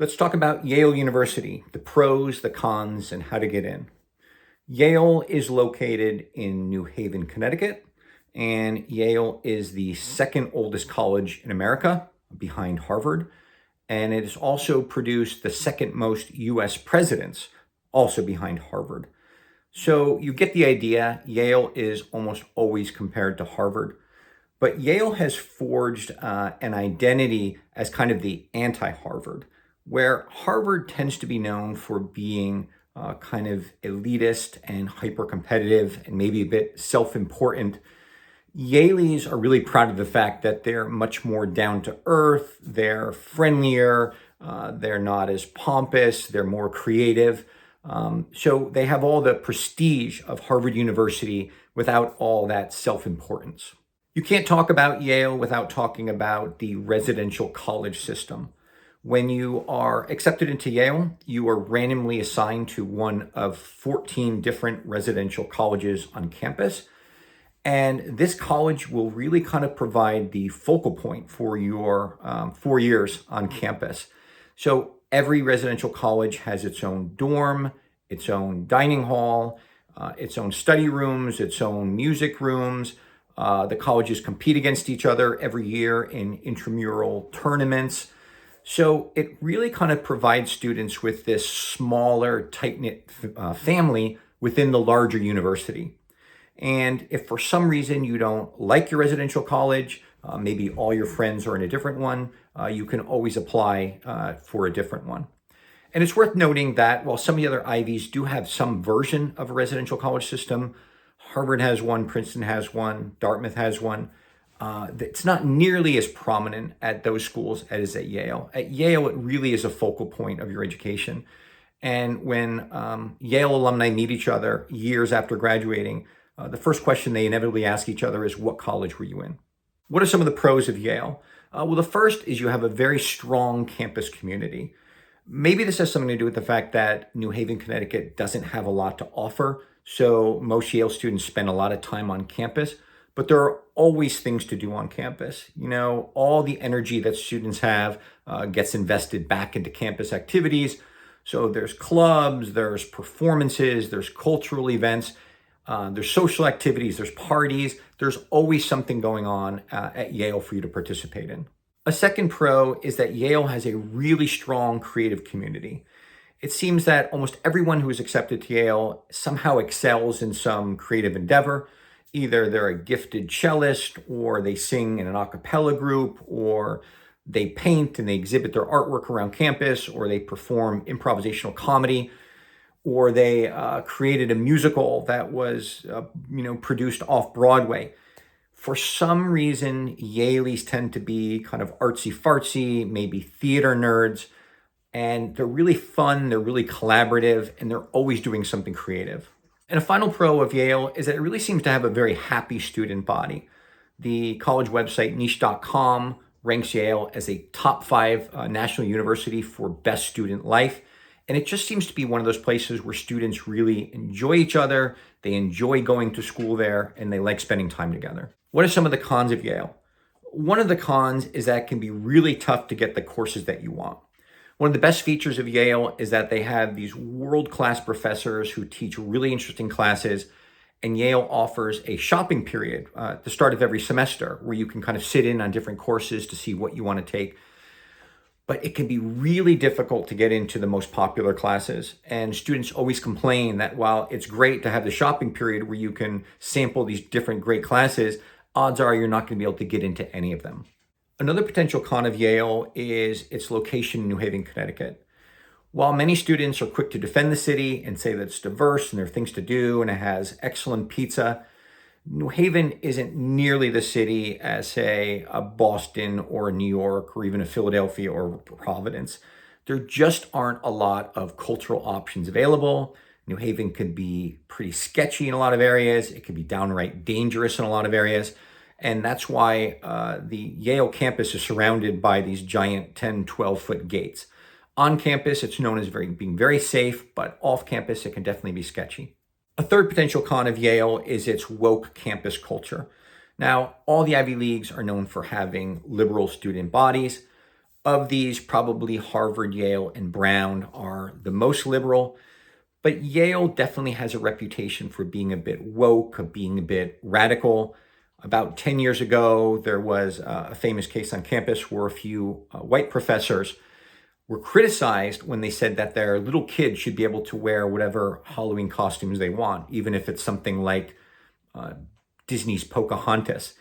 Let's talk about Yale University, the pros, the cons, and how to get in. Yale is located in New Haven, Connecticut, and Yale is the second oldest college in America, behind Harvard, and it has also produced the second most US presidents, also behind Harvard. So you get the idea. Yale is almost always compared to Harvard, but Yale has forged an identity as kind of the anti-Harvard, where Harvard tends to be known for being kind of elitist and hyper-competitive and maybe a bit self-important. Yaleys are really proud of the fact that they're much more down to earth, they're friendlier, they're not as pompous, they're more creative. So they have all the prestige of Harvard University without all that self-importance. You can't talk about Yale without talking about the residential college system. When you are accepted into Yale, you are randomly assigned to one of 14 different residential colleges on campus. And this college will really kind of provide the focal point for your 4 years on campus. So every residential college has its own dorm, its own dining hall, its own study rooms, its own music rooms. The colleges compete against each other every year in intramural tournaments. So it really kind of provides students with this smaller, tight-knit family within the larger university. And if for some reason you don't like your residential college, maybe all your friends are in a different one, you can always apply for a different one. And it's worth noting that while some of the other Ivies do have some version of a residential college system, Harvard has one, Princeton has one, Dartmouth has one. It's not nearly as prominent at those schools as at Yale. At Yale, it really is a focal point of your education. And when Yale alumni meet each other years after graduating, the first question they inevitably ask each other is, what college were you in? What are some of the pros of Yale? Well, the first is you have a very strong campus community. Maybe this has something to do with the fact that New Haven, Connecticut doesn't have a lot to offer. So most Yale students spend a lot of time on campus. But there are always things to do on campus. You know, all the energy that students have gets invested back into campus activities. So there's clubs, there's performances, there's cultural events, there's social activities, there's parties. There's always something going on at Yale for you to participate in. A second pro is that Yale has a really strong creative community. It seems that almost everyone who is accepted to Yale somehow excels in some creative endeavor. Either they're a gifted cellist, or they sing in an a cappella group, or they paint and they exhibit their artwork around campus, or they perform improvisational comedy, or they created a musical that was produced off Broadway. For some reason, Yaleys tend to be kind of artsy-fartsy, maybe theater nerds, and they're really fun, they're really collaborative, and they're always doing something creative. And a final pro of Yale is that it really seems to have a very happy student body. The college website niche.com ranks Yale as a top 5 national university for best student life. And it just seems to be one of those places where students really enjoy each other, they enjoy going to school there, and they like spending time together. What are some of the cons of Yale? One of the cons is that it can be really tough to get the courses that you want. One of the best features of Yale is that they have these world-class professors who teach really interesting classes, and Yale offers a shopping period at the start of every semester where you can kind of sit in on different courses to see what you want to take. But it can be really difficult to get into the most popular classes, and students always complain that while it's great to have the shopping period where you can sample these different great classes, odds are you're not going to be able to get into any of them. Another potential con of Yale is its location in New Haven, Connecticut. While many students are quick to defend the city and say that it's diverse and there are things to do and it has excellent pizza, New Haven isn't nearly the city as, say, a Boston or a New York or even a Philadelphia or Providence. There just aren't a lot of cultural options available. New Haven can be pretty sketchy in a lot of areas. It can be downright dangerous in a lot of areas. And that's why the Yale campus is surrounded by these giant 10, 12-foot gates. On campus, it's known as being very safe, but off campus, it can definitely be sketchy. A third potential con of Yale is its woke campus culture. Now, all the Ivy Leagues are known for having liberal student bodies. Of these, probably Harvard, Yale, and Brown are the most liberal, but Yale definitely has a reputation for being a bit woke, of being a bit radical. About 10 years ago, there was a famous case on campus where a few white professors were criticized when they said that their little kids should be able to wear whatever Halloween costumes they want, even if it's something like Disney's Pocahontas.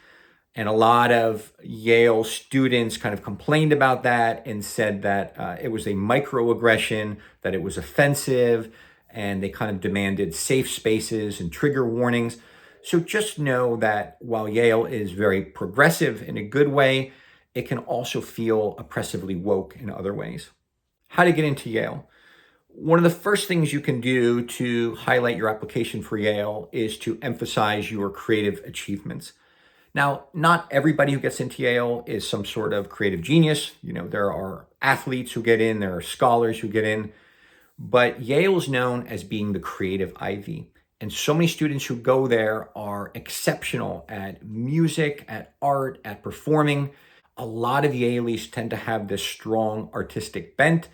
And a lot of Yale students kind of complained about that and said that it was a microaggression, that it was offensive, and they kind of demanded safe spaces and trigger warnings. So just know that while Yale is very progressive in a good way, it can also feel oppressively woke in other ways. How to get into Yale? One of the first things you can do to highlight your application for Yale is to emphasize your creative achievements. Now, not everybody who gets into Yale is some sort of creative genius. There are athletes who get in, there are scholars who get in, but Yale is known as being the creative Ivy. And so many students who go there are exceptional at music, at art, at performing. A lot of Yaleys tend to have this strong artistic bent.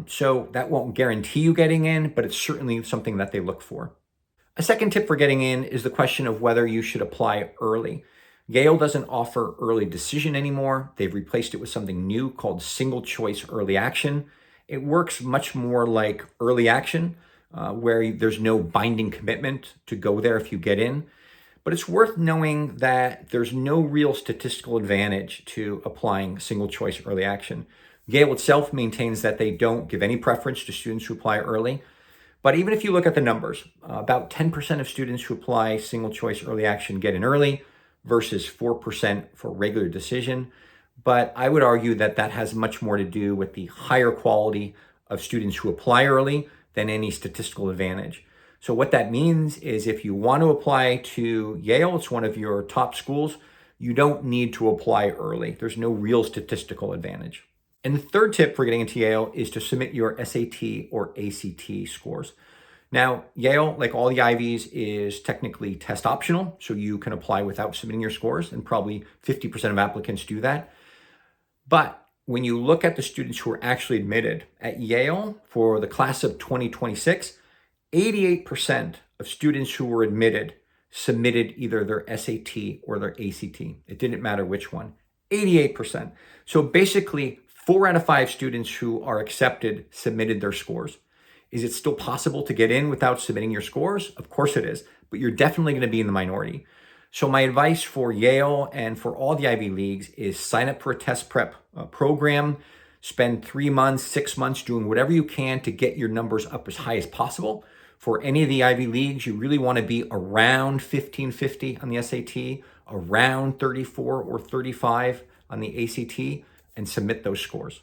So that won't guarantee you getting in, but it's certainly something that they look for. A second tip for getting in is the question of whether you should apply early. Yale doesn't offer early decision anymore. They've replaced it with something new called single choice early action. It works much more like early action, where there's no binding commitment to go there if you get in. But it's worth knowing that there's no real statistical advantage to applying single choice early action. Yale itself maintains that they don't give any preference to students who apply early. But even if you look at the numbers, about 10% of students who apply single choice early action get in early versus 4% for regular decision. But I would argue that that has much more to do with the higher quality of students who apply early than any statistical advantage. So what that means is if you want to apply to Yale, it's one of your top schools, you don't need to apply early. There's no real statistical advantage. And the third tip for getting into Yale is to submit your SAT or ACT scores. Now, Yale, like all the Ivies, is technically test optional, so you can apply without submitting your scores, and probably 50% of applicants do that. But when you look at the students who are actually admitted at Yale for the class of 2026, 88% of students who were admitted submitted either their SAT or their ACT. It didn't matter which one. 88%. So basically, 4 out of 5 students who are accepted submitted their scores. Is it still possible to get in without submitting your scores? Of course it is, but you're definitely going to be in the minority. So my advice for Yale and for all the Ivy Leagues is sign up for a test prep program, spend 3 months, 6 months doing whatever you can to get your numbers up as high as possible. For any of the Ivy Leagues, you really want to be around 1550 on the SAT, around 34 or 35 on the ACT, and submit those scores.